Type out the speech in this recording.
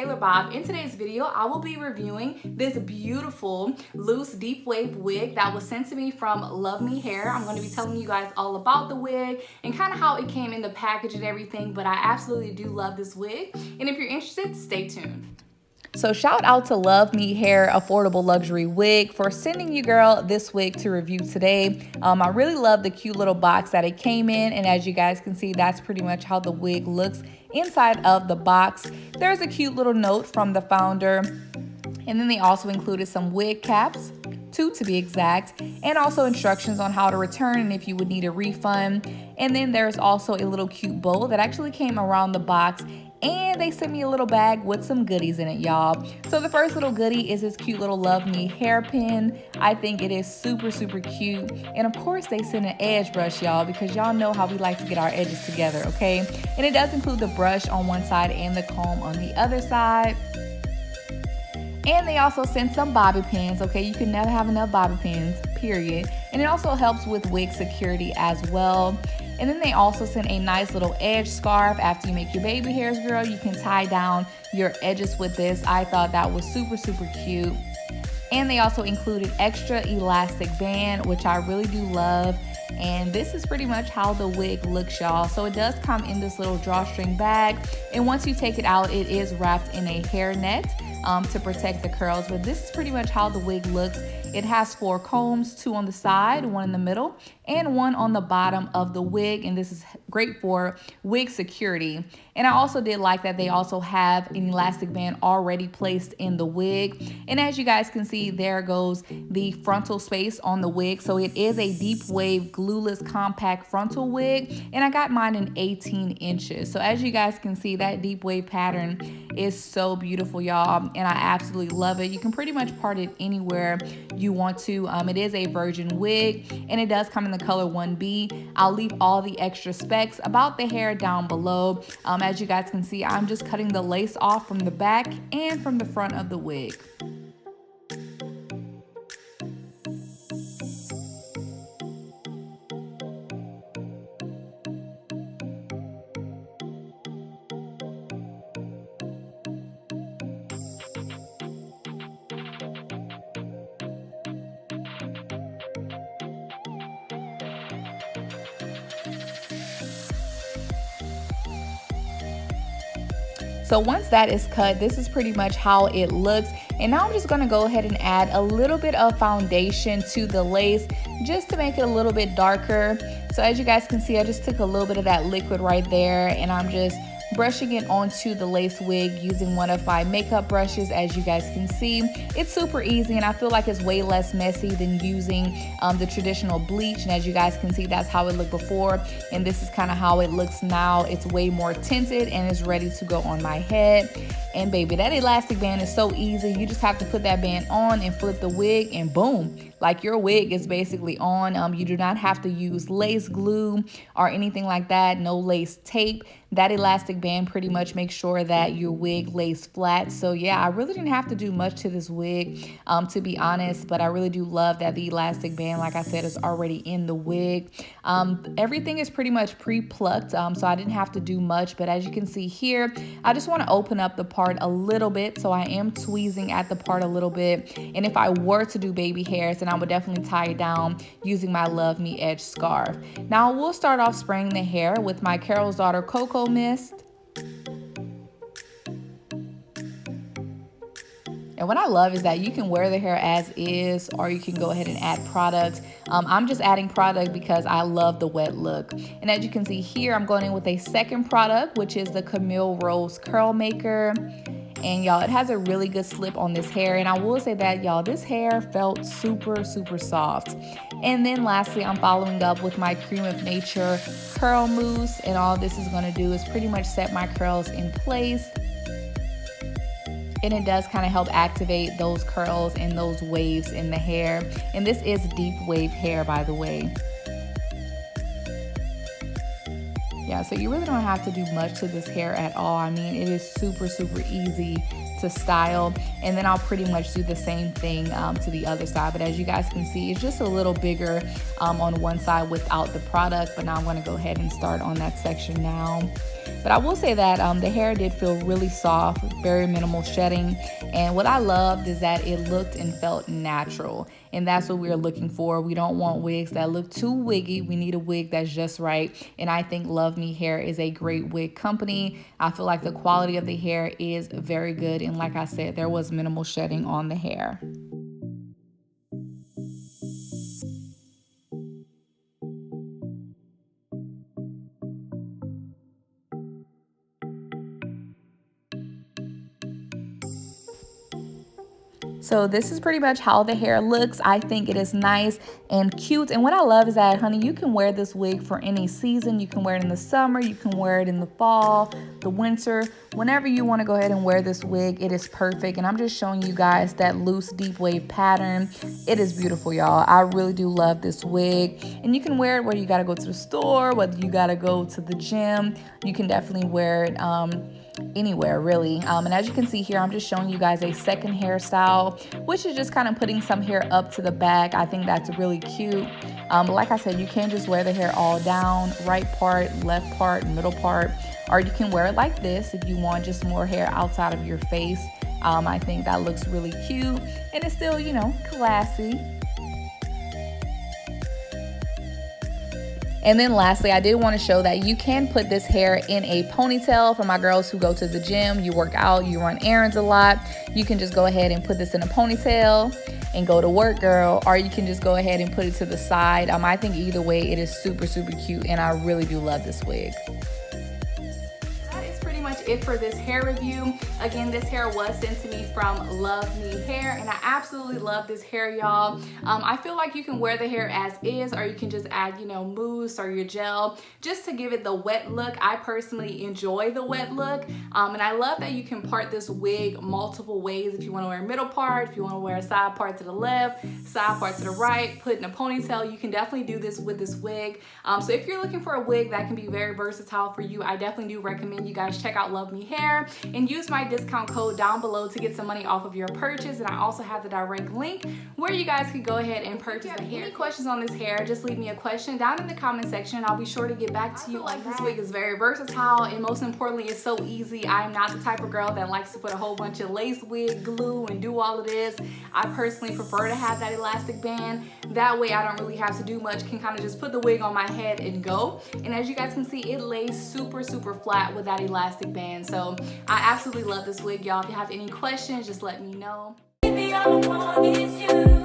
Taylor Bob. In today's video, I will be reviewing this beautiful loose deep wave wig that was sent to me from Luvme Hair. I'm going to be telling you guys all about the wig and kind of how it came in the package and everything, but I absolutely do love this wig. And if you're interested, stay tuned. So shout out to Luvme Hair Affordable Luxury Wig for sending you girl this wig to review today. I really love the cute little box that it came in, and as you guys can see, that's pretty much how the wig looks inside of the box. There's a cute little note from the founder, and then they also included some wig caps, 2 to be exact, and also instructions on how to return and if you would need a refund. And then there's also a little cute bow that actually came around the box, and they sent me a little bag with some goodies in it, y'all. So the first little goodie is this cute little Luvme hairpin. I think it is super cute. And of course they sent an edge brush, y'all, because y'all know how we like to get our edges together, okay? And it does include the brush on one side and the comb on the other side. And they also sent some bobby pins, okay? You can never have enough bobby pins, period. And it also helps with wig security as well. And then they also sent a nice little edge scarf. After you make your baby hairs, girl, you can tie down your edges with this. I thought that was super cute. And they also included extra elastic band, which I really do love. And this is pretty much how the wig looks, y'all. So it does come in this little drawstring bag. And once you take it out, it is wrapped in a hairnet to protect the curls. But this is pretty much how the wig looks. It has 4 combs, 2 on the side, 1 in the middle, and 1 on the bottom of the wig. And this is great for wig security. And I also did like that they also have an elastic band already placed in the wig. And as you guys can see, there goes the frontal space on the wig. So it is a deep wave glueless compact frontal wig. And I got mine in 18 inches. So as you guys can see, that deep wave pattern is so beautiful, y'all. And I absolutely love it. You can pretty much part it anywhere you want to. It is a virgin wig, and it does come in the color 1B. I'll leave all the extra specs about the hair down below. As you guys can see, I'm just cutting the lace off from the back and from the front of the wig. So once that is cut, this is pretty much how it looks. And now I'm just gonna go ahead and add a little bit of foundation to the lace just to make it a little bit darker. So as you guys can see, I just took a little bit of that liquid right there, and I'm just brushing it onto the lace wig using one of my makeup brushes. As you guys can see, it's super easy, and I feel like it's way less messy than using the traditional bleach. And as you guys can see, that's how it looked before, and this is kind of how it looks now. It's way more tinted and it's ready to go on my head. And baby, that elastic band is so easy. You just have to put that band on and flip the wig, and boom, like your wig is basically on. You do not have to use lace glue or anything like that, no lace tape. That elastic band pretty much makes sure that your wig lays flat. So yeah, I really didn't have to do much to this wig, to be honest, but I really do love that the elastic band, like I said, is already in the wig. Everything is pretty much pre-plucked, so I didn't have to do much. But as you can see here, I just want to open up the part a little bit, so I am tweezing at the part a little bit. And if I were to do baby hairs, then I would definitely tie it down using my Luvme edge scarf. Now we'll start off spraying the hair with my Carol's Daughter Cocoa Mist. And what I love is that you can wear the hair as is, or you can go ahead and add product. I'm just adding product because I love the wet look. And as you can see here, I'm going in with a second product, which is the Camille Rose Curl Maker. And y'all, it has a really good slip on this hair. And I will say that, y'all, this hair felt super soft. And then lastly, I'm following up with my Cream of Nature Curl Mousse. And all this is gonna do is pretty much set my curls in place. And it does kind of help activate those curls and those waves in the hair. And this is deep wave hair, by the way. Yeah, so you really don't have to do much to this hair at all. I mean, it is super easy to style. And then I'll pretty much do the same thing to the other side. But as you guys can see, it's just a little bigger on one side without the product. But now I'm going to go ahead and start on that section now. But I will say that the hair did feel really soft, very minimal shedding. And what I loved is that it looked and felt natural. And that's what we're looking for. We don't want wigs that look too wiggy. We need a wig that's just right. And I think Luvme Hair is a great wig company. I feel like the quality of the hair is very good. And like I said, there was minimal shedding on the hair. So this is pretty much how the hair looks. I think it is nice and cute. And what I love is that, honey, you can wear this wig for any season. You can wear it in the summer. You can wear it in the fall, the winter. Whenever you want to go ahead and wear this wig, it is perfect. And I'm just showing you guys that loose deep wave pattern. It is beautiful, y'all. I really do love this wig. And you can wear it whether you got to go to the store, whether you got to go to the gym. You can definitely wear it anywhere, really. And as you can see here, I'm just showing you guys a second hairstyle, which is just kind of putting some hair up to the back. I think that's really cute. But like I said, you can just wear the hair all down, right part, left part, middle part, or you can wear it like this if you want just more hair outside of your face. I think that looks really cute, and it's still, you know, classy. And then lastly, I did want to show that you can put this hair in a ponytail. For my girls who go to the gym, you work out, you run errands a lot, you can just go ahead and put this in a ponytail and go to work, girl. Or you can just go ahead and put it to the side. I think either way, it is super, super cute, and I really do love this wig. It for this hair review. Again, this hair was sent to me from Luvme Hair, and I absolutely love this hair, y'all. I feel like you can wear the hair as is, or you can just add, you know, mousse or your gel just to give it the wet look. I personally enjoy the wet look, and I love that you can part this wig multiple ways. If you want to wear a middle part, if you want to wear a side part to the left, side part to the right, put in a ponytail, you can definitely do this with this wig. So if you're looking for a wig that can be very versatile for you, I definitely do recommend you guys check out Luvme Hair and use my discount code down below to get some money off of your purchase. And I also have the direct link where you guys can go ahead and purchase the hair. Any questions on this hair, just leave me a question down in the comment section and I'll be sure to get back to you. Like, this wig is very versatile, and most importantly, it's so easy. I'm not the type of girl that likes to put a whole bunch of lace wig, glue, and do all of this. I personally prefer to have that elastic band. That way I don't really have to do much, can kind of just put the wig on my head and go. And as you guys can see, it lays super, super flat with that elastic band. So I absolutely love this wig, y'all. If you have any questions, just let me know. Baby, all I want is you.